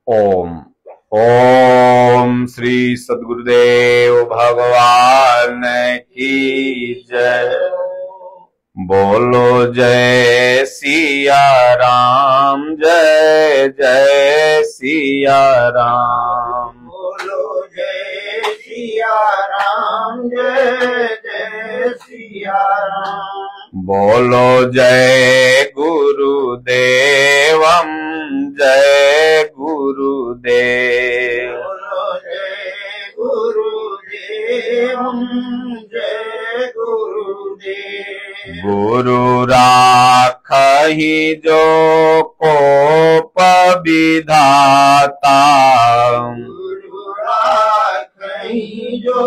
ओम ओम श्री सद्गुरुदेव भगवान की जय। बोलो जय सिया राम, जय जय सिया राम। बोलो जय सिया राम, जय जय सिया राम। बोलो जय गुरुदेवम, जय गुरुदेव। बोलो जय गुरुदेवम, जय गुरुदेव। गुरु राखहि जो कोप विधाता, गुरु राखहि जो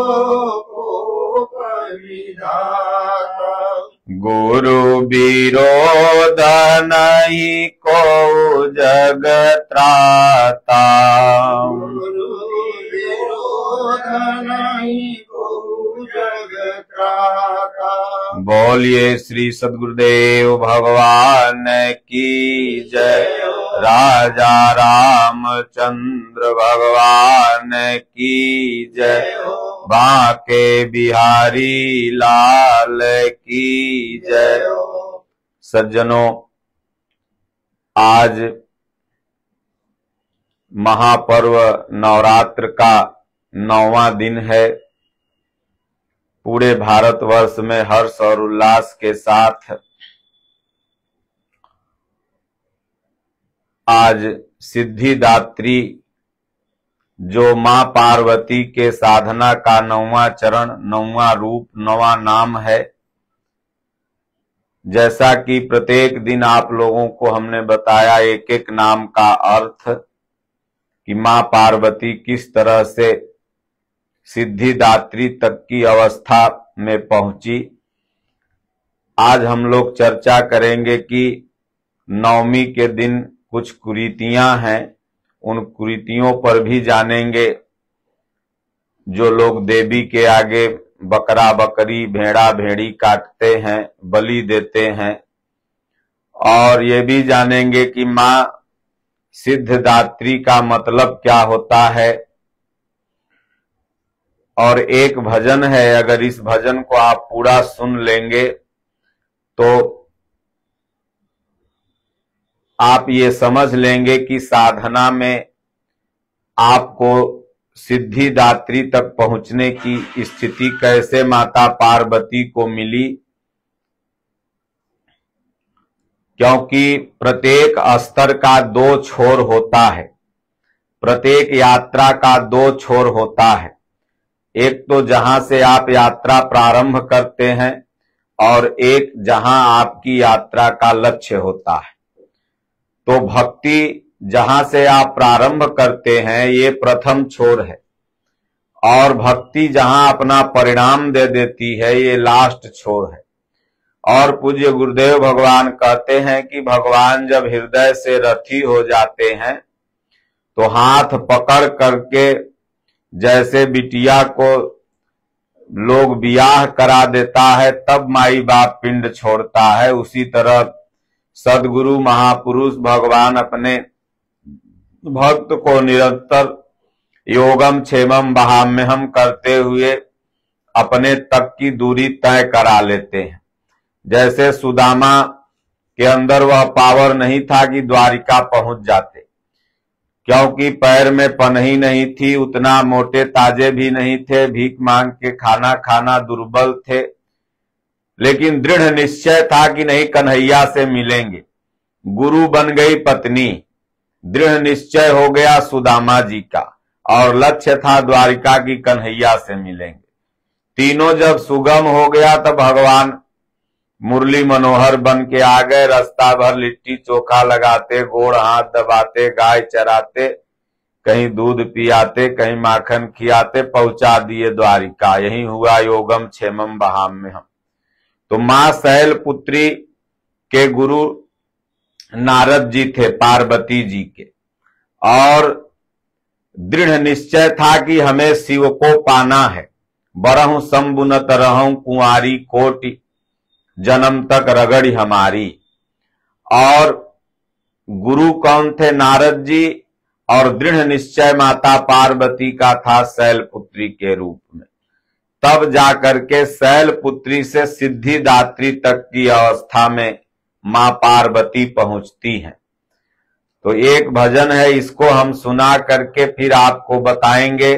कोप विधाता। गुरु विरोध नहीं को जग त्राता। गुरु विरोध नहीं को जग त्राता। बोलिए श्री सद्गुरुदेव भगवान की जय। राजा रामचंद्र भगवान की जय। बांके बिहारी लाल की जय। सज्जनों, आज महापर्व नवरात्र का 9वां दिन है। पूरे भारतवर्ष में हर्ष और उल्लास के साथ आज सिद्धिदात्री, जो मां पार्वती के साधना का 9वां चरण, 9वां रूप, 9वां नाम है। जैसा कि प्रत्येक दिन आप लोगों को हमने बताया एक एक नाम का अर्थ, कि मां पार्वती किस तरह से सिद्धिदात्री तक की अवस्था में पहुंची। आज हम लोग चर्चा करेंगे कि 9वीं के दिन कुछ कुरीतियां हैं, उन कुरीतियों पर भी जानेंगे। जो लोग देवी के आगे बकरा बकरी, भेड़ा भेड़ी काटते हैं, बलि देते हैं, और ये भी जानेंगे कि मां सिद्धिदात्री का मतलब क्या होता है। और एक भजन है, अगर इस भजन को आप पूरा सुन लेंगे तो आप ये समझ लेंगे कि साधना में आपको सिद्धिदात्री तक पहुंचने की स्थिति कैसे माता पार्वती को मिली। क्योंकि प्रत्येक स्तर का 2 छोर होता है, प्रत्येक यात्रा का 2 छोर होता है। एक तो जहां से आप यात्रा प्रारंभ करते हैं, और एक जहां आपकी यात्रा का लक्ष्य होता है। तो भक्ति जहां से आप प्रारंभ करते हैं, ये प्रथम छोर है, और भक्ति जहां अपना परिणाम दे देती है, ये लास्ट छोर है। और पूज्य गुरुदेव भगवान कहते हैं कि भगवान जब हृदय से रथी हो जाते हैं, तो हाथ पकड़ करके जैसे बिटिया को लोग बियाह करा देता है, तब माई बाप पिंड छोड़ता है, उसी तरह सद्गुरु महापुरुष भगवान अपने भक्त को निरंतर योगम क्षेमम बहाम्यहम करते हुए अपने तक की दूरी तय करा लेते हैं। जैसे सुदामा के अंदर वह पावर नहीं था कि द्वारिका पहुंच जाते, क्योंकि पैर में पनही नहीं थी, उतना मोटे ताजे भी नहीं थे, भीख मांग के खाना खाना दुर्बल थे, लेकिन दृढ़ निश्चय था कि नहीं, कन्हैया से मिलेंगे। गुरु बन गई पत्नी, दृढ़ निश्चय हो गया सुदामा जी का, और लक्ष्य था द्वारिका की कन्हैया से मिलेंगे। तीनों जब सुगम हो गया तब भगवान मुरली मनोहर बन के आ गए। रास्ता भर लिट्टी चोखा लगाते, गोड़ हाथ दबाते, गाय चराते, कहीं दूध पियाते, कहीं माखन खियाते, पहुंचा दिए द्वारिका। यही हुआ योगम क्षेमम बहाम्यहम। तो मां शैल पुत्री के गुरु नारद जी थे, पार्वती जी के, और दृढ़ निश्चय था कि हमें शिव को पाना है। बरहु संबुनत रहूं कुंवारी, कोटि जन्म तक रगड़ी हमारी। और गुरु कौन थे? नारद जी। और दृढ़ निश्चय माता पार्वती का था शैलपुत्री के रूप में। तब जाकर के शैलपुत्री से सिद्धिदात्री तक की अवस्था में मां पार्वती पहुंचती हैं। तो एक भजन है, इसको हम सुना करके फिर आपको बताएंगे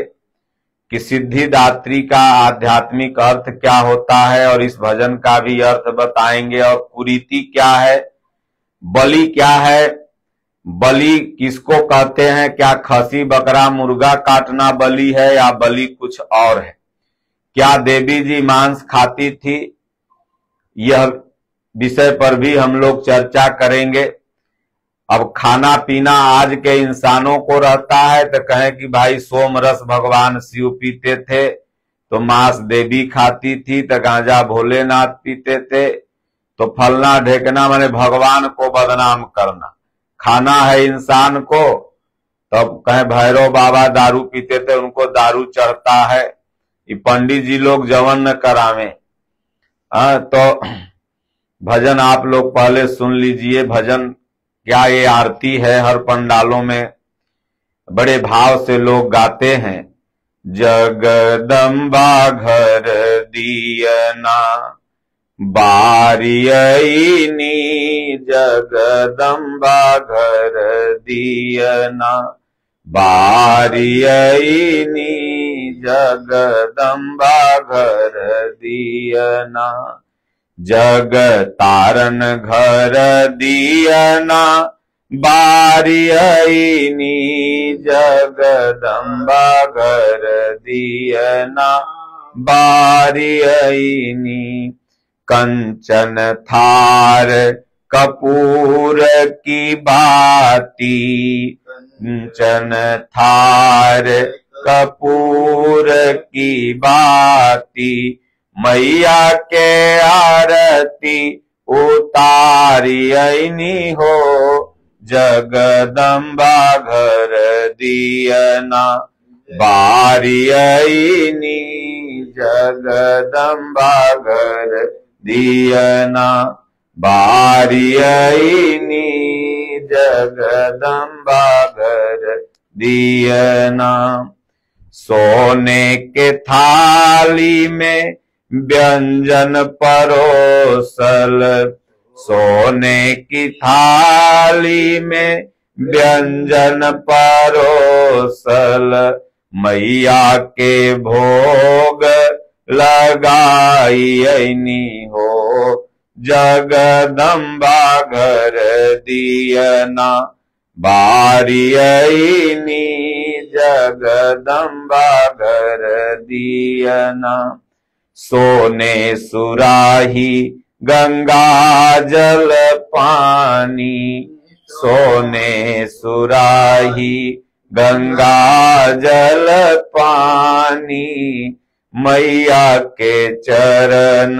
कि सिद्धिदात्री का आध्यात्मिक अर्थ क्या होता है, और इस भजन का भी अर्थ बताएंगे, और कुरीति क्या है, बलि क्या है, बलि किसको कहते हैं, क्या खसी बकरा मुर्गा काटना बलि है या बलि कुछ और है, क्या देवी जी मांस खाती थी, यह विषय पर भी हम लोग चर्चा करेंगे। अब खाना पीना आज के इंसानों को रहता है तो कहें कि भाई सोम रस भगवान शिव पीते थे तो मांस देवी खाती थी, तो गांजा भोलेनाथ पीते थे, तो फलना ढेकना, माने भगवान को बदनाम करना। खाना है इंसान को, तब कहें भैरव बाबा दारू पीते थे, उनको दारू चढ़ता है, ये पंडित जी लोग जवन न करावे। तो भजन आप लोग पहले सुन लीजिए। भजन क्या ये आरती है, हर पंडालों में बड़े भाव से लोग गाते हैं। जगदम्बा घर दियना बारियनी, जगदम्बा घर दियना बारियनी, जगदम्बा घर दियना, जग तारन घर दियना बारियनी, जगदम्बा घर दियना बारियनी, कंचन थार कपूर की बाती, कंचन थार कपूर की बाती, मैया के आरती उतारियनी हो, जगदम्बा घर दियना बारियनी, जगदम्बा घर दियना बारियनी, जगदम्बा घर दियना। सोने के थाली में व्यंजन परोसल, सोने की थाली में व्यंजन परोसल, मैया के भोग लगाइनी हो, जगदम्बा घर दियना बारियनी, जगदम्बा घर दियना। सोने सुराही गंगा जल पानी, सोने सुराही गंगा जल पानी, मैया के चरण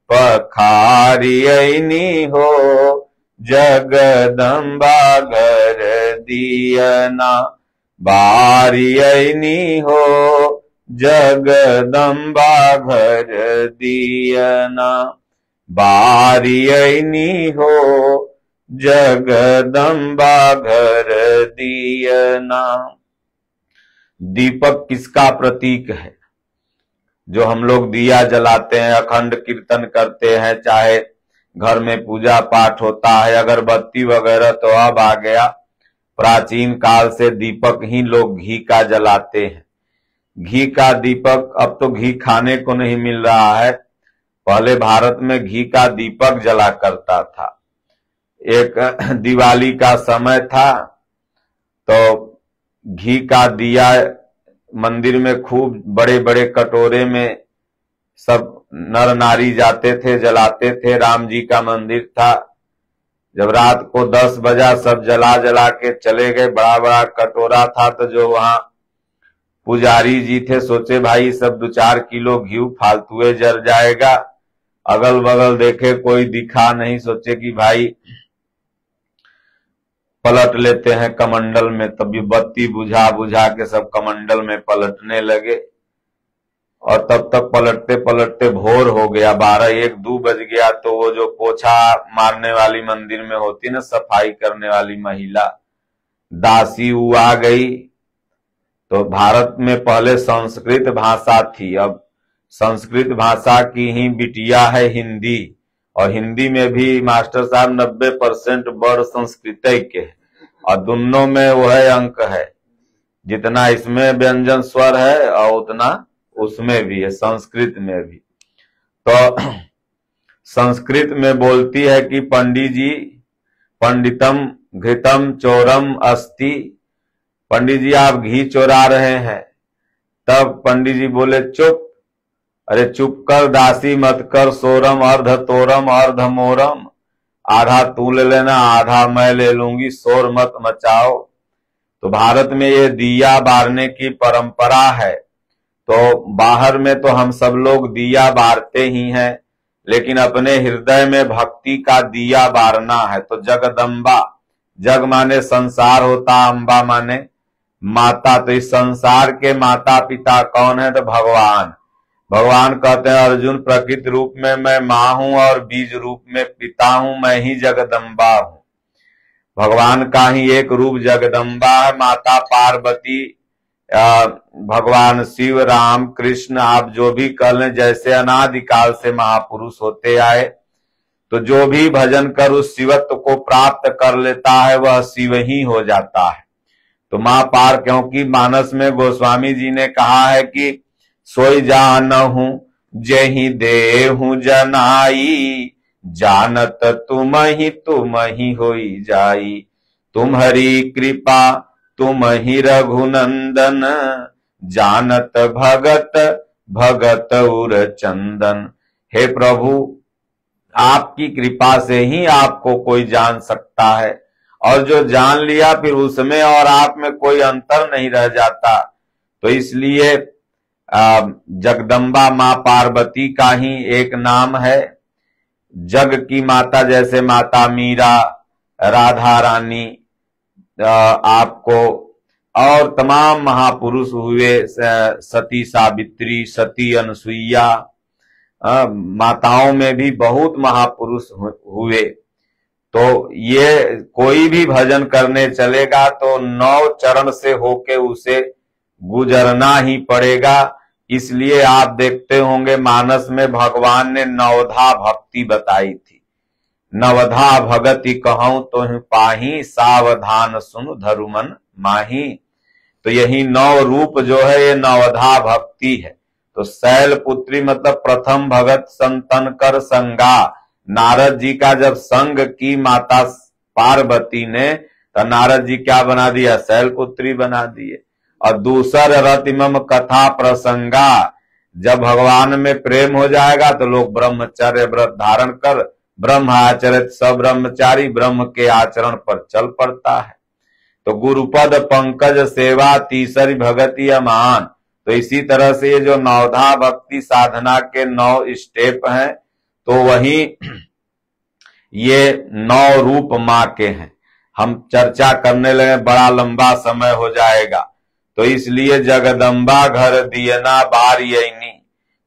पखारियनी हो, जगदम्बा घर दियना बारियनी हो, जगदम्बा घर दियना बारियनी हो, जगदम्बा घर दियना। दीपक किसका प्रतीक है? जो हम लोग दिया जलाते हैं, अखंड कीर्तन करते हैं, चाहे घर में पूजा पाठ होता है, अगरबत्ती वगैरह तो अब आ गया, प्राचीन काल से दीपक ही लोग घी का जलाते हैं। घी का दीपक, अब तो घी खाने को नहीं मिल रहा है, पहले भारत में घी का दीपक जला करता था। एक दिवाली का समय था तो घी का दिया मंदिर में खूब बड़े बड़े कटोरे में सब नर नारी जाते थे, जलाते थे। राम जी का मंदिर था, जब रात को 10 बजा सब जला जला के चले गए, बड़ा बड़ा कटोरा था, तो जो वहां पुजारी जी थे सोचे भाई सब 2-4 किलो घी फालतुए जल जाएगा। अगल बगल देखे कोई दिखा नहीं, सोचे कि भाई पलट लेते हैं कमंडल में, तभी बत्ती बुझा बुझा के सब कमंडल में पलटने लगे, और तब तक पलटते पलटते भोर हो गया, 12-1-2 बज गया। तो वो जो पोछा मारने वाली मंदिर में होती ना, सफाई करने वाली महिला, दासी ऊ आ गई। तो भारत में पहले संस्कृत भाषा थी, अब संस्कृत भाषा की ही बिटिया है हिंदी, और हिंदी में भी मास्टर साहब 90% वर्ड संस्कृत के है, और दोनों में वह अंक है, जितना इसमें व्यंजन स्वर है और उतना उसमें भी है, संस्कृत में भी। तो संस्कृत में बोलती है कि पंडित जी पंडितम घृतम चोरम अस्ति, पंडित जी आप घी चोरा रहे हैं। तब पंडित जी बोले चुप, अरे चुप कर दासी मत कर सोरम अर्ध तोरम अर्ध मोरम, आधा तू ले लेना आधा मैं ले लूंगी, शोर मत मचाओ। तो भारत में ये दिया बारने की परंपरा है, तो बाहर में तो हम सब लोग दिया बारते ही हैं, लेकिन अपने हृदय में भक्ति का दिया बारना है। तो जगदम्बा, जग माने संसार होता, अम्बा माने माता, तो इस संसार के माता पिता कौन है? तो भगवान। भगवान कहते हैं अर्जुन प्रकृत रूप में मैं माँ हूं और बीज रूप में पिता हूं, मैं ही जगदम्बा हूं। भगवान का ही एक रूप जगदम्बा है, माता पार्वती, भगवान शिव, राम, कृष्ण, आप जो भी कह लें, जैसे अनादिकाल से महापुरुष होते आए। तो जो भी भजन कर उस शिवत्व को प्राप्त कर लेता है वह शिव ही हो जाता है। तो मां पार, क्योंकि मानस में गोस्वामी जी ने कहा है कि सोई जानहु जेहि देहु जनाई, जानत तुम ही होई जाई, तुम्हारी कृपा तुम ही रघुनंदन, जानत भगत भगत उर चंदन। हे प्रभु, आपकी कृपा से ही आपको कोई जान सकता है, और जो जान लिया फिर उसमें और आप में कोई अंतर नहीं रह जाता। तो इसलिए जगदम्बा माँ पार्वती का ही एक नाम है। जग की माता जैसे माता मीरा, राधा रानी, आपको और तमाम महापुरुष हुए, सती सावित्री, सती अनसुईया, माताओं में भी बहुत महापुरुष हुए। तो ये कोई भी भजन करने चलेगा तो 9 चरण से होके उसे गुजरना ही पड़ेगा। इसलिए आप देखते होंगे मानस में भगवान ने नवधा भक्ति बताई थी। नवधा भगति कहूं तो पाही, सावधान सुन धरुमन माही। तो यही 9 रूप जो है ये नवधा भक्ति है। तो शैलपुत्री मतलब प्रथम भगत संतन कर संगा। नारद जी का जब संग की माता पार्वती ने, तो नारद जी क्या बना दिया? शैलपुत्री बना दिए। और दूसर रतिमम कथा प्रसंगा, जब भगवान में प्रेम हो जाएगा तो लोग ब्रह्मचर्य व्रत धारण कर ब्रह्म आचरित सब ब्रह्मचारी ब्रह्म के आचरण पर चल पड़ता है। तो गुरुपद पंकज सेवा तीसरी भगति अमान। तो इसी तरह से ये जो नवधा भक्ति साधना के 9 स्टेप हैं, तो वही ये 9 रूप माँ के हैं। हम चर्चा करने लगे बड़ा लंबा समय हो जाएगा, तो इसलिए जगदम्बा घर दियना बार यही।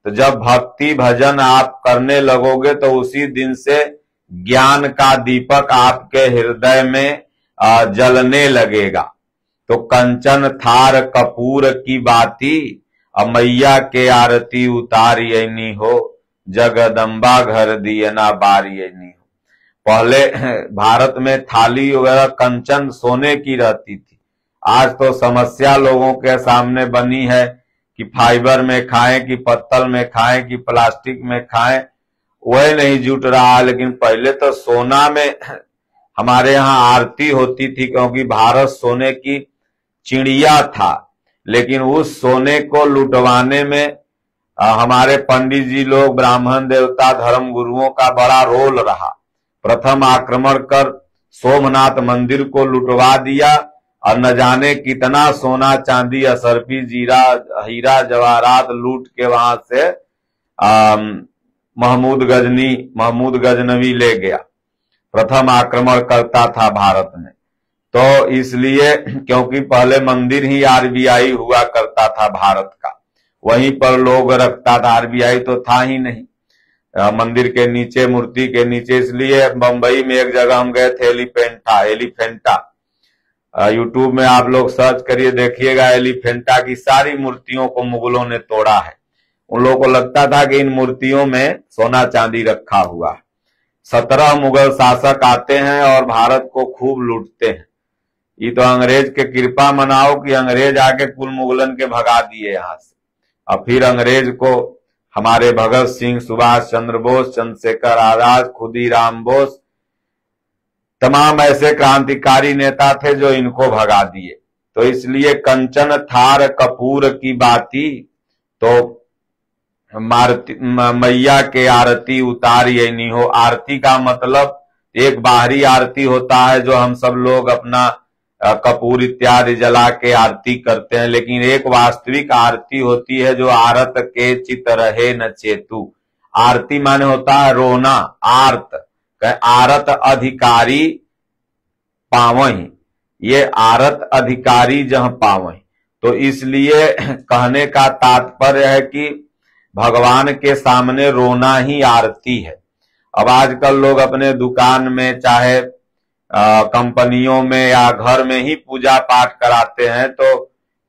तो जब भक्ति भजन आप करने लगोगे तो उसी दिन से ज्ञान का दीपक आपके हृदय में जलने लगेगा। तो कंचन थार कपूर की बाती, मैया के आरती उतारियनी हो, जगदम्बा घर दियना बारियनी हो। पहले भारत में थाली वगैरह कंचन सोने की रहती थी। आज तो समस्या लोगों के सामने बनी है कि फाइबर में खाएं कि पत्तल में खाएं कि प्लास्टिक में खाएं, वह नहीं जुट रहा। लेकिन पहले तो सोना में हमारे यहाँ आरती होती थी, क्योंकि भारत सोने की चिड़िया था। लेकिन उस सोने को लुटवाने में हमारे पंडित जी लोग, ब्राह्मण देवता, धर्म गुरुओं का बड़ा रोल रहा। प्रथम आक्रमण कर सोमनाथ मंदिर को लुटवा दिया, और न जाने कितना सोना चांदी असरफी जीरा हीरा जवाहरात लूट के वहां से महमूद गजनवी ले गया। प्रथम आक्रमण करता था भारत में। तो इसलिए क्योंकि पहले मंदिर ही आरबीआई हुआ करता था भारत का, वहीं पर लोग रखता था। आरबीआई तो था ही नहीं मंदिर के नीचे, मूर्ति के नीचे। इसलिए बंबई में एक जगह हम गए थे, एलिफेंटा, यूट्यूब में आप लोग सर्च करिए, देखिएगा एलिफेंटा की सारी मूर्तियों को मुगलों ने तोड़ा है। उन लोगों को लगता था कि इन मूर्तियों में सोना चांदी रखा हुआ है। 17 मुगल शासक आते हैं और भारत को खूब लूटते हैं। ये तो अंग्रेज के कृपा मनाओ कि अंग्रेज आके कुल मुगलन के भगा दिए यहां से। अब फिर अंग्रेज को हमारे भगत सिंह, सुभाष चंद्र बोस, चंद्रशेखर आजाद, खुदीराम बोस, तमाम ऐसे क्रांतिकारी नेता थे जो इनको भगा दिए। तो इसलिए कंचन थार कपूर की बाती, तो मैया के आरती उतारिए नहीं हो। आरती का मतलब एक बाहरी आरती होता है जो हम सब लोग अपना कपूर इत्यादि जला के आरती करते हैं, लेकिन एक वास्तविक आरती होती है जो आरत के चित रहे न चेतु। आरती माने होता है रोना, आर्त, आरत अधिकारी पावही, ये आरत अधिकारी जहां पावही। तो इसलिए कहने का तात्पर्य है कि भगवान के सामने रोना ही आरती है। अब आजकल लोग अपने दुकान में, चाहे कंपनियों में या घर में ही पूजा पाठ कराते हैं, तो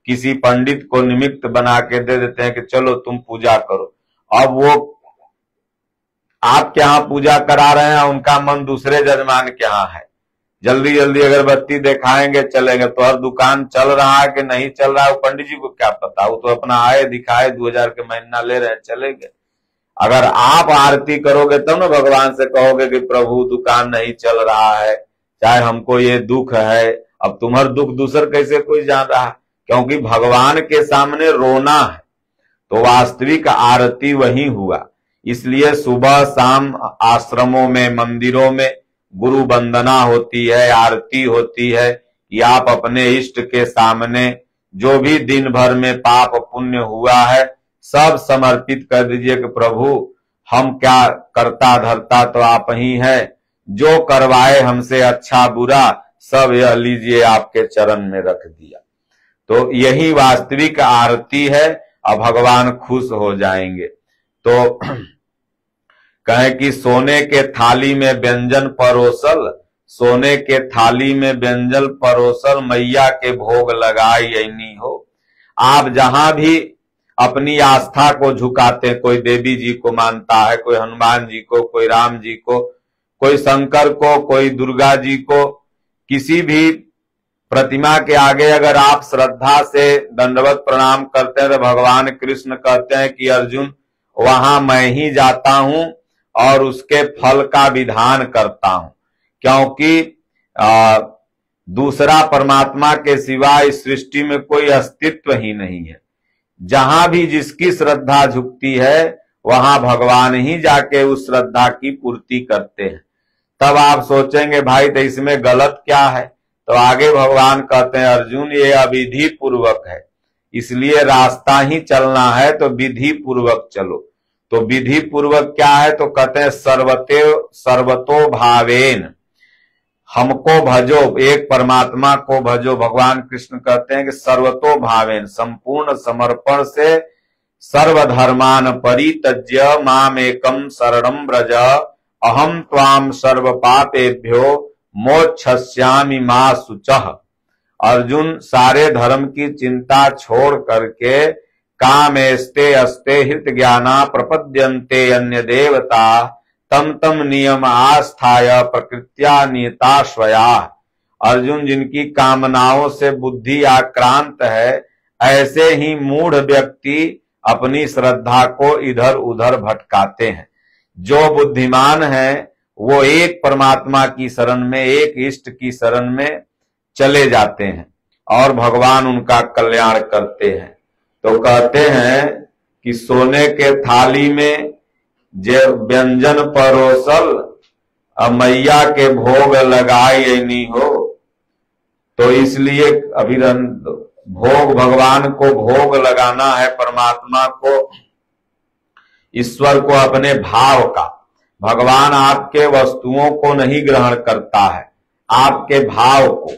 किसी पंडित को निमित्त बना के दे देते हैं कि चलो तुम पूजा करो। अब वो आपके यहां पूजा करा रहे हैं, उनका मन दूसरे जजमान के यहां है। जल्दी जल्दी अगरबत्ती दिखाएंगे, चलेंगे। तो हर दुकान चल रहा है कि नहीं चल रहा है, वो पंडित जी को क्या पता। वो तो अपना आए दिखाए, 2000 के महीना ले रहे हैं, चलेंगे। अगर आप आरती करोगे तब ना भगवान से कहोगे कि प्रभु दुकान नहीं चल रहा है, चाहे हमको ये दुख है। अब तुम्हारा दुख दूसर कैसे कोई जान रहा है, क्योंकि भगवान के सामने रोना है। तो वास्तविक आरती वही हुआ। इसलिए सुबह शाम आश्रमों में, मंदिरों में गुरु वंदना होती है, आरती होती है कि आप अपने इष्ट के सामने जो भी दिन भर में पाप पुण्य हुआ है सब समर्पित कर दीजिए कि प्रभु हम क्या करता धरता तो आप ही हैं, जो करवाए हमसे अच्छा बुरा सब यह लीजिए आपके चरण में रख दिया। तो यही वास्तविक आरती है और भगवान खुश हो जाएंगे। तो कहे कि सोने के थाली में व्यंजन परोसल, सोने के थाली में व्यंजन परोसल, मैया के भोग लगाई ऐनी हो। आप जहां भी अपनी आस्था को झुकाते, कोई देवी जी को मानता है, कोई हनुमान जी को, कोई राम जी को, कोई शंकर को, कोई दुर्गा जी को, किसी भी प्रतिमा के आगे अगर आप श्रद्धा से दंडवत प्रणाम करते हैं तो भगवान कृष्ण कहते हैं कि अर्जुन वहां मैं ही जाता हूं और उसके फल का विधान करता हूं, क्योंकि दूसरा परमात्मा के सिवा इस सृष्टि में कोई अस्तित्व ही नहीं है। जहां भी जिसकी श्रद्धा झुकती है वहां भगवान ही जाके उस श्रद्धा की पूर्ति करते हैं। तब आप सोचेंगे भाई तो इसमें गलत क्या है, तो आगे भगवान कहते हैं अर्जुन ये अविधि पूर्वक है, इसलिए रास्ता ही चलना है तो विधि पूर्वक चलो। तो विधि पूर्वक क्या है, तो कहते हैं सर्वतो भावेन, हमको भजो, एक परमात्मा को भजो। भगवान कृष्ण कहते हैं कि सर्वतो भावेन, संपूर्ण समर्पण से, सर्वधर्मान परित्यज्य माम एकम शरणं व्रज, अहम त्वाम सर्व पापेभ्यो मोक्षयिष्यामि मा शुचः। अर्जुन सारे धर्म की चिंता छोड़ करके कामेस्ते अस्ते हित ज्ञाना प्रपद्यन्ते अन्य देवता तम तम नियम आस्थाय प्रकृत्या नियता स्वया। अर्जुन जिनकी कामनाओं से बुद्धि आक्रांत है, ऐसे ही मूढ़ व्यक्ति अपनी श्रद्धा को इधर उधर भटकाते हैं। जो बुद्धिमान है वो एक परमात्मा की शरण में, एक इष्ट की शरण में चले जाते हैं और भगवान उनका कल्याण करते हैं। तो कहते हैं कि सोने के थाली में जे व्यंजन परोसल, मैया के भोग लगाई ऐनी हो। तो इसलिए अभी भोग, भगवान को भोग लगाना है, परमात्मा को, ईश्वर को, अपने भाव का। भगवान आपके वस्तुओं को नहीं ग्रहण करता है, आपके भाव को।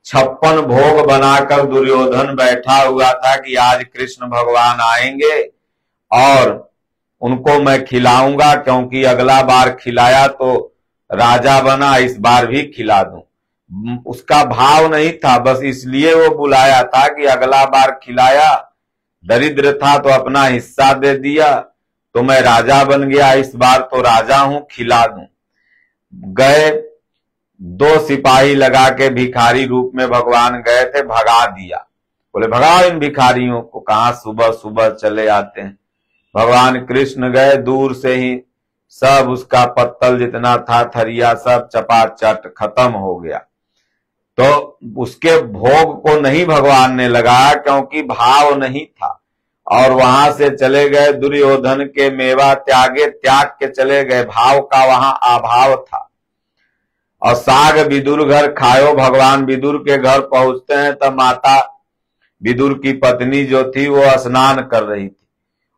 56 भोग बनाकर दुर्योधन बैठा हुआ था कि आज कृष्ण भगवान आएंगे और उनको मैं खिलाऊंगा, क्योंकि अगला बार खिलाया तो राजा बना, इस बार भी खिला दूं। उसका भाव नहीं था, बस इसलिए वो बुलाया था कि अगला बार खिलाया, दरिद्र था तो अपना हिस्सा दे दिया, तो मैं राजा बन गया, इस बार तो राजा हूं, खिला दूं। गए, 2 सिपाही लगा के भिखारी रूप में भगवान गए थे, भगा दिया। बोले भगाओ इन भिखारियों को, कहां सुबह सुबह चले आते हैं। भगवान कृष्ण गए, दूर से ही सब उसका पत्तल जितना था, थरिया सब चपाचट खत्म हो गया। तो उसके भोग को नहीं भगवान ने लगाया, क्योंकि भाव नहीं था, और वहां से चले गए। दुर्योधन के मेवा त्यागे, त्याग के चले गए, भाव का वहां अभाव था। और साग विदुर घर खायो, भगवान विदुर के घर पहुंचते हैं तब माता विदुर की पत्नी जो थी वो स्नान कर रही थी।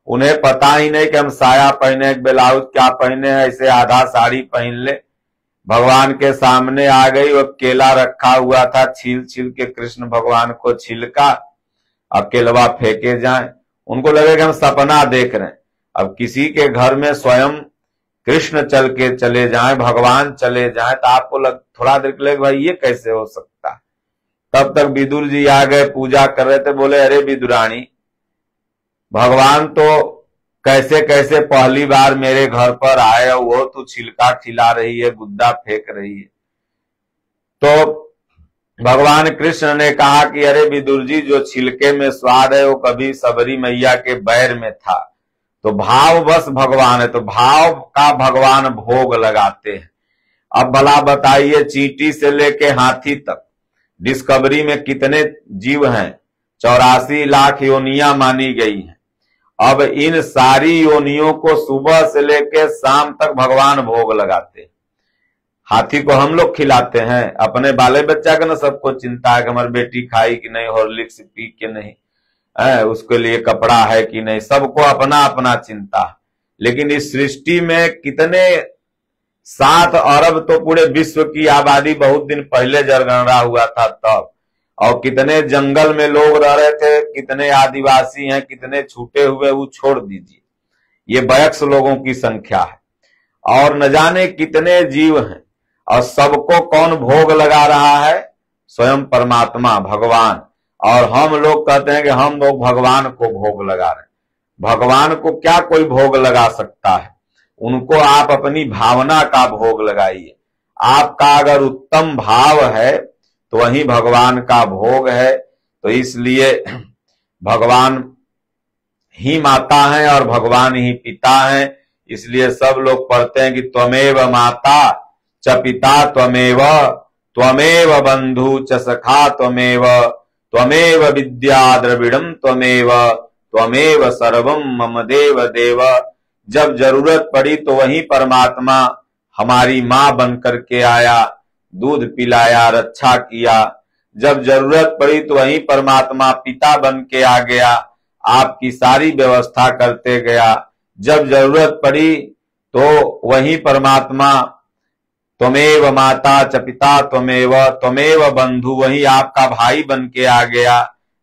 उन्हें पता ही नहीं कि हम साया पहने, ब्लाउज क्या पहने, ऐसे आधा साड़ी पहन ले। भगवान के सामने आ गई, वो केला रखा हुआ था, छील छील के कृष्ण भगवान को छिलका, अब केलवा फेंके जाए। उनको लगे कि हम सपना देख रहे हैं। अब किसी के घर में स्वयं कृष्ण चल के चले जाएं, भगवान चले जाएं, तो आपको थोड़ा देर लगे भाई ये कैसे हो सकता है। तब तक विदुर जी आ गए, पूजा कर रहे थे। बोले अरे विदुरानी, भगवान तो कैसे कैसे पहली बार मेरे घर पर आए, वो तू छिलका खिला रही है, गुद्दा फेंक रही है। तो भगवान कृष्ण ने कहा कि अरे विदुर जी, जो छिलके में स्वाद है वो कभी सबरी मैया के बैर में था। तो भाव बस भगवान है, तो भाव का भगवान भोग लगाते हैं। अब भला बताइए, चींटी से लेके हाथी तक डिस्कवरी में कितने जीव हैं? 84 लाख योनियां मानी गई हैं। अब इन सारी योनियों को सुबह से लेके शाम तक भगवान भोग लगाते हैं। हाथी को हम लोग खिलाते हैं, अपने बाले बच्चा का ना सबको चिंता है कि हमारी बेटी खाई कि नहीं, हॉर्लिक्स पी के नहीं, उसके लिए कपड़ा है कि नहीं, सबको अपना अपना चिंता है। लेकिन इस सृष्टि में कितने 7 अरब तो पूरे विश्व की आबादी बहुत दिन पहले जनगणना हुआ था तब, और कितने जंगल में लोग रह रहे थे, कितने आदिवासी हैं, कितने छूटे हुए, वो छोड़ दीजिए, ये वयस्क लोगों की संख्या है, और न जाने कितने जीव हैं। और सबको कौन भोग लगा रहा है? स्वयं परमात्मा भगवान। और हम लोग कहते हैं कि हम लोग भगवान को भोग लगा रहे हैं। भगवान को क्या कोई भोग लगा सकता है? उनको आप अपनी भावना का भोग लगाइए। आपका अगर उत्तम भाव है तो वही भगवान का भोग है। तो इसलिए भगवान ही माता है और भगवान ही पिता है। इसलिए सब लोग पढ़ते हैं कि त्वमेव माता च पिता त्वमेव, त्वमेव बंधु च सखा त्वमेव, त्वमेव विद्या द्रविड़म त्वमेव, त्वमेव सर्वम मम देव देव। जब जरूरत पड़ी तो वही परमात्मा हमारी मां बन करके आया, दूध पिलाया, रक्षा किया। जब जरूरत पड़ी तो वही परमात्मा पिता बन के आ गया, आपकी सारी व्यवस्था करते गया। जब जरूरत पड़ी तो वही परमात्मा त्वमेव माता च पिता त्वमेव, त्वमेव बंधु, वही आपका भाई बन के आ गया।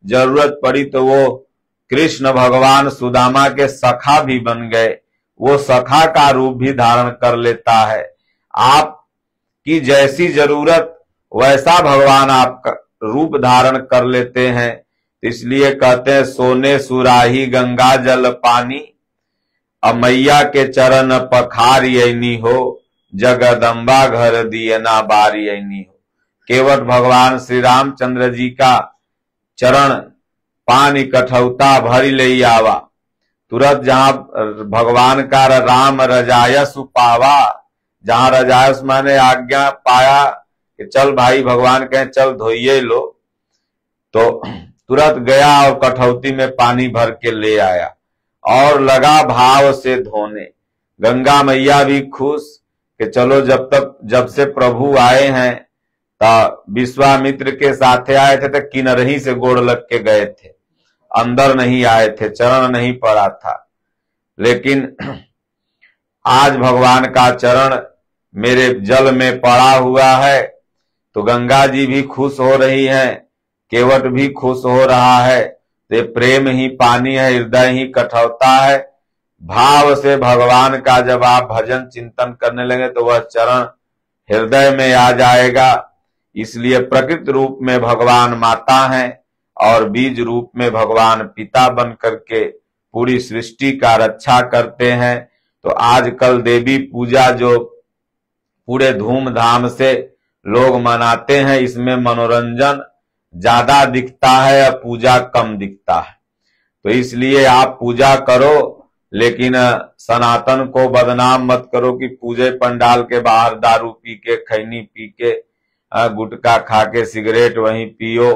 जरूरत पड़ी तो वो कृष्ण भगवान सुदामा के सखा भी बन गए, वो सखा का रूप भी धारण कर लेता है। आपकी जैसी जरूरत वैसा भगवान आपका रूप धारण कर लेते हैं। इसलिए कहते हैं सोने सुराही गंगा जल पानी, अब मैया के चरण पखारियनी हो, जगदम्बा घर दिए ना बारियनी हो। केवट भगवान श्री रामचंद्र जी का चरण पानी कठौता भरी ले आवा, तुरंत जहां भगवान का राम रजायस पावा, जहां रजायस माने आज्ञा पाया कि चल भाई, भगवान कहें चल धोइए लो, तो तुरंत गया और कठौती में पानी भर के ले आया और लगा भाव से धोने। गंगा मैया भी खुश कि चलो जब से प्रभु आए हैं, तो विश्वामित्र के साथे आए थे तो किनरही से गोड़ लग के गए थे, अंदर नहीं आए थे, चरण नहीं पड़ा था। लेकिन आज भगवान का चरण मेरे जल में पड़ा हुआ है, तो गंगा जी भी खुश हो रही हैं, केवट भी खुश हो रहा है। तो प्रेम ही पानी है, हृदय ही कठौता है। भाव से भगवान का जब आप भजन चिंतन करने लगे तो वह चरण हृदय में आ जाएगा। इसलिए प्रकृति रूप में भगवान माता हैं और बीज रूप में भगवान पिता बन करके पूरी सृष्टि का रक्षा करते हैं। तो आजकल देवी पूजा जो पूरे धूमधाम से लोग मनाते हैं, इसमें मनोरंजन ज्यादा दिखता है और पूजा कम दिखता है। तो इसलिए आप पूजा करो, लेकिन सनातन को बदनाम मत करो कि पूजे पंडाल के बाहर दारू पी के, खैनी पी के, गुटखा खा के, सिगरेट वहीं पियो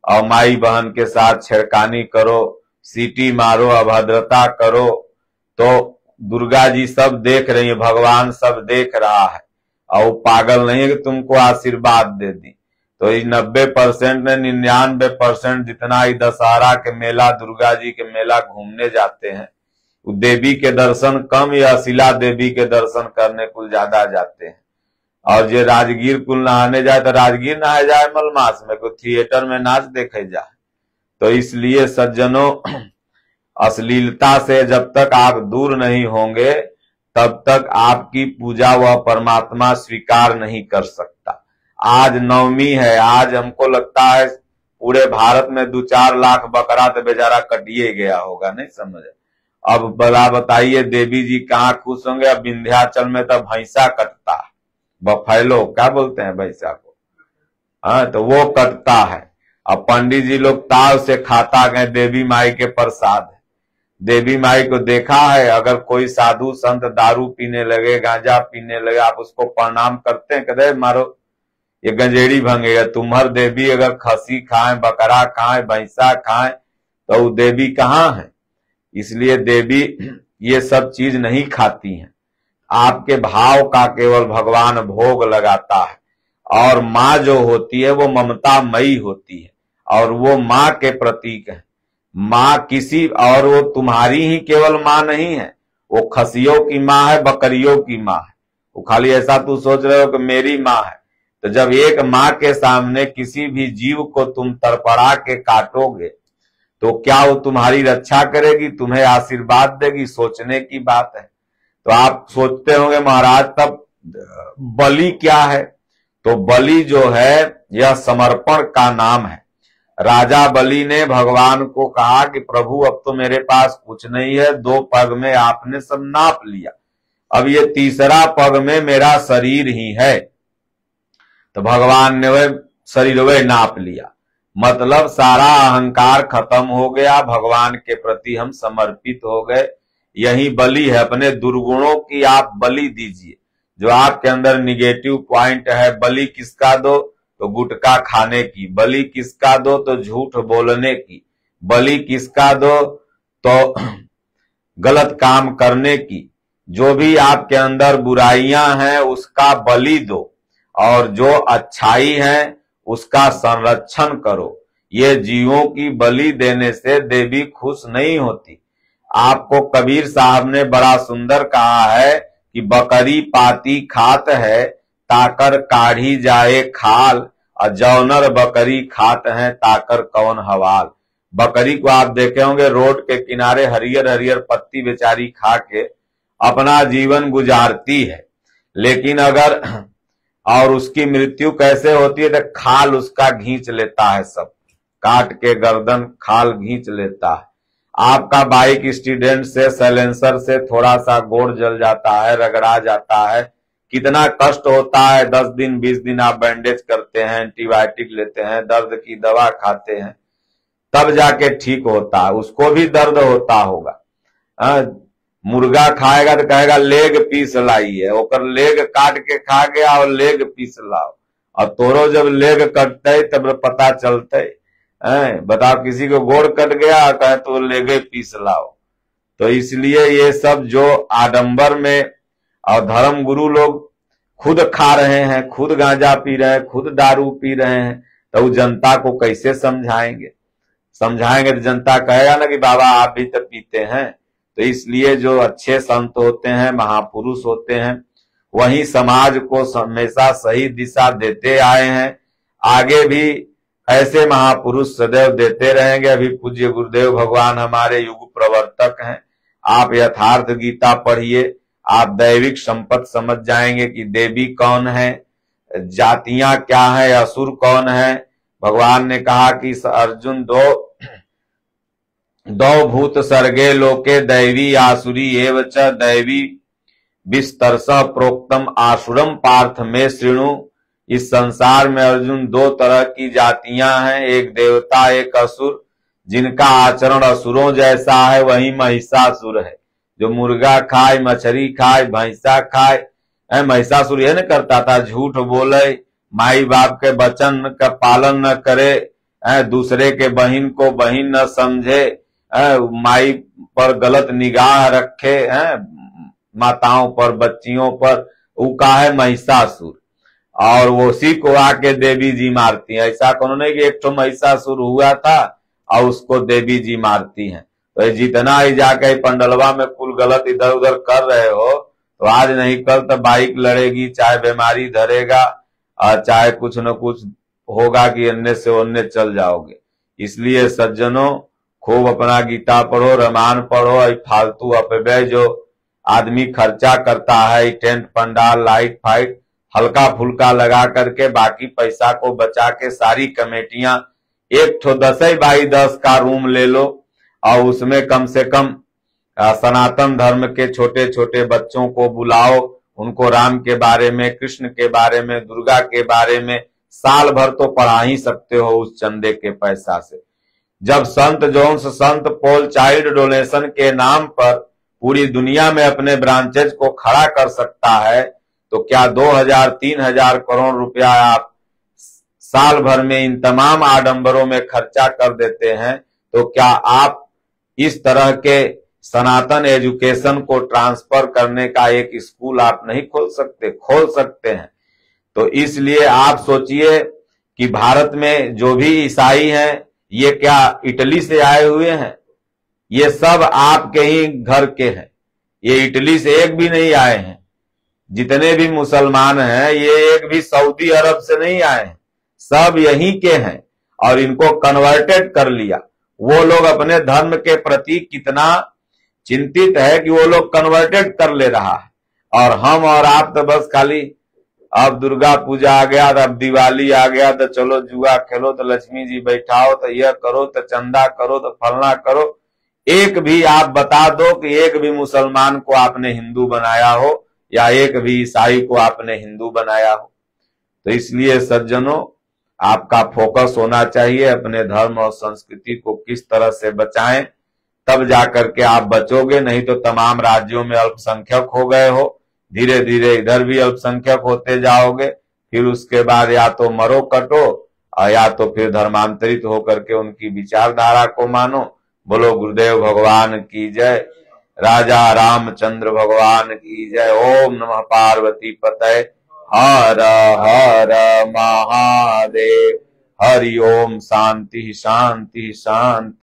और माई बहन के साथ छेड़खानी करो, सीटी मारो, अभद्रता करो। तो दुर्गा जी सब देख रही है, भगवान सब देख रहा है और वो पागल नहीं है कि तुमको आशीर्वाद दे दी। तो इस 90% में 99% जितना ही दशहरा के मेला, दुर्गा जी के मेला घूमने जाते हैं, वो देवी के दर्शन कम या शिला देवी के दर्शन करने कुल ज्यादा जाते हैं। और जो राजगीर कुल नहाने जाए तो राजगीर नहाए जाए मलमास में, कोई थिएटर में नाच देखे जाए। तो इसलिए सज्जनों, अश्लीलता से जब तक आप दूर नहीं होंगे तब तक आपकी पूजा वह परमात्मा स्वीकार नहीं कर सकता। आज नवमी है, आज हमको लगता है पूरे भारत में 2-4 लाख बकरा तो बेचारा कटिए गया होगा, नहीं समझ। अब बड़ा बताइए देवी जी कहाँ खुश होंगे। अब विंध्याचल में तो भैंसा कटता है, बफैलो क्या बोलते हैं भैंसा को, हाँ, तो वो कटता है। अब पंडित जी लोग ताव से खाता गए, देवी माई के प्रसाद है। देवी माई को देखा है, अगर कोई साधु संत दारू पीने लगे, गांजा पीने लगे, आप उसको प्रणाम करते हैं, कहते मारो ये गंजेड़ी भंगेगा। तुम्हार देवी अगर खसी खाए, बकरा खाए, भैंसा खाए, तो वो देवी कहाँ है। इसलिए देवी ये सब चीज नहीं खाती हैं। आपके भाव का केवल भगवान भोग लगाता है। और माँ जो होती है वो ममता मई होती है और वो माँ के प्रतीक है। माँ किसी और, वो तुम्हारी ही केवल माँ नहीं है, वो खसियों की माँ है, बकरियों की माँ है। वो खाली ऐसा तू सोच रहे हो कि मेरी माँ है। तो जब एक माँ के सामने किसी भी जीव को तुम तड़पड़ा के काटोगे तो क्या वो तुम्हारी रक्षा करेगी, तुम्हें आशीर्वाद देगी? सोचने की बात है। तो आप सोचते होंगे महाराज तब बलि क्या है? तो बलि जो है यह समर्पण का नाम है। राजा बलि ने भगवान को कहा कि प्रभु अब तो मेरे पास कुछ नहीं है, 2 पग में आपने सब नाप लिया, अब ये तीसरा पग में मेरा शरीर ही है। तो भगवान ने वह शरीर वह नाप लिया, मतलब सारा अहंकार खत्म हो गया, भगवान के प्रति हम समर्पित हो गए। यही बलि है। अपने दुर्गुणों की आप बलि दीजिए। जो आपके अंदर निगेटिव पॉइंट है, बलि किसका दो? तो गुटखा खाने की। बलि किसका दो? तो झूठ बोलने की। बलि किसका दो? तो गलत काम करने की। जो भी आपके अंदर बुराइयां हैं उसका बलि दो और जो अच्छाई है उसका संरक्षण करो। ये जीवों की बलि देने से देवी खुश नहीं होती। आपको कबीर साहब ने बड़ा सुंदर कहा है कि बकरी पाती खात है, ताकर काढ़ी जाए खाल, और जौनर बकरी खात है, ताकर कौन हवाल। बकरी को आप देखे होंगे रोड के किनारे हरियर हरियर पत्ती बेचारी खा के अपना जीवन गुजारती है, लेकिन अगर और उसकी मृत्यु कैसे होती है? तो खाल उसका घींच लेता है, सब काट के गर्दन खाल घींच लेता है। आपका बाइक एक्सीडेंट से, साइलेंसर से थोड़ा सा गोड़ जल जाता है, रगड़ा जाता है, कितना कष्ट होता है। 10 दिन 20 दिन आप बैंडेज करते हैं, एंटीबायोटिक लेते हैं, दर्द की दवा खाते हैं, तब जाके ठीक होता है। उसको भी दर्द होता होगा। मुर्गा खाएगा तो कहेगा लेग पीस लाइए, ओकर लेग काट के खा गया और लेग पीस लाओ। और तोरो जब लेग कटते तब पता चलते। बताओ किसी को गोड़ कट गया कहे तो लेगे पीस लाओ। तो इसलिए ये सब जो आडंबर में, और धर्म गुरु लोग खुद खा रहे हैं, खुद गांजा पी रहे हैं, खुद दारू पी रहे हैं, तो वो जनता को कैसे समझाएंगे? समझाएंगे तो जनता कहेगा ना कि बाबा आप भी तो पीते हैं। तो इसलिए जो अच्छे संत होते हैं, महापुरुष होते हैं, वही समाज को हमेशा सही दिशा देते आए हैं। आगे भी ऐसे महापुरुष सदैव देते रहेंगे। अभी पूज्य गुरुदेव भगवान हमारे युग प्रवर्तक हैं। आप यथार्थ गीता पढ़िए, आप दैविक संपत्ति समझ जाएंगे कि देवी कौन है। जातियां क्या है, असुर कौन है। भगवान ने कहा कि अर्जुन दो भूत सर्गे लोके दैवी आसुरी एव च दैवी विस्तरसः प्रोक्तम आसुरम पार्थ में श्रृणु। इस संसार में अर्जुन दो तरह की जातियां हैं, एक देवता एक असुर। जिनका आचरण असुरों जैसा है वही महिषासुर है, जो मुर्गा खाए, मछली खाए, भैंसा खाए। महिषासुर यह न करता था, झूठ बोले, माई बाप के वचन का पालन न करे, दूसरे के बहन को बहन न समझे, माई पर गलत निगाह रखे, माताओं पर, बच्चियों पर, वो का है महिषासुर। और वो उसी को आके देवी जी मारती है। ऐसा कौन नहीं कि एक तो महिषासुर हुआ था और उसको देवी जी मारती हैं। तो जितना ही जाके पंडलवा में कुल गलत इधर उधर कर रहे हो, तो आज नहीं कल तो बाइक लड़ेगी, चाहे बीमारी धरेगा, और चाहे कुछ न कुछ होगा कि अन्य से अन्य चल जाओगे। इसलिए सज्जनों, खूब अपना गीता पढ़ो, रामायण पढ़ो। फालतू अपव्यय जो आदमी खर्चा करता है, टेंट पंडाल लाइट फाइट हल्का फुल्का लगा करके बाकी पैसा को बचा के सारी कमेटियां, एक 10x10 का रूम ले लो और उसमें कम से कम सनातन धर्म के छोटे छोटे बच्चों को बुलाओ, उनको राम के बारे में, कृष्ण के बारे में, दुर्गा के बारे में साल भर तो पढ़ा ही सकते हो उस चंदे के पैसा से। जब संत जोन्स, संत पॉल चाइल्ड डोनेशन के नाम पर पूरी दुनिया में अपने ब्रांचेज को खड़ा कर सकता है, तो क्या 2000-3000 करोड़ रुपया आप साल भर में इन तमाम आडंबरों में खर्चा कर देते हैं, तो क्या आप इस तरह के सनातन एजुकेशन को ट्रांसफर करने का एक स्कूल आप नहीं खोल सकते? खोल सकते हैं। तो इसलिए आप सोचिए कि भारत में जो भी ईसाई हैं, ये क्या इटली से आए हुए हैं? ये सब आपके ही घर के हैं, ये इटली से एक भी नहीं आए हैं। जितने भी मुसलमान हैं, ये एक भी सऊदी अरब से नहीं आए हैं, सब यहीं के हैं और इनको कन्वर्टेड कर लिया। वो लोग अपने धर्म के प्रति कितना चिंतित है कि वो लोग कन्वर्टेड कर ले रहा है, और हम और आप तो बस खाली अब दुर्गा पूजा आ गया, अब दिवाली आ गया तो चलो जुआ खेलो, तो लक्ष्मी जी बैठाओ, तो यह करो, तो चंदा करो, तो फलना करो। एक भी आप बता दो कि एक भी मुसलमान को आपने हिंदू बनाया हो या एक भी ईसाई को आपने हिंदू बनाया हो। तो इसलिए सज्जनों, आपका फोकस होना चाहिए अपने धर्म और संस्कृति को किस तरह से बचाएं, तब जाकर के आप बचोगे। नहीं तो तमाम राज्यों में अल्पसंख्यक हो गए हो, धीरे धीरे इधर भी अल्पसंख्यक होते जाओगे, फिर उसके बाद या तो मरो कटो और या तो फिर धर्मांतरित होकर के उनकी विचारधारा को मानो। बोलो गुरुदेव भगवान की जय, राजा रामचंद्र भगवान की जय। ओम नमः पार्वती पतये, हर हर महादेव। हरि ओम। शांति शांति शांति।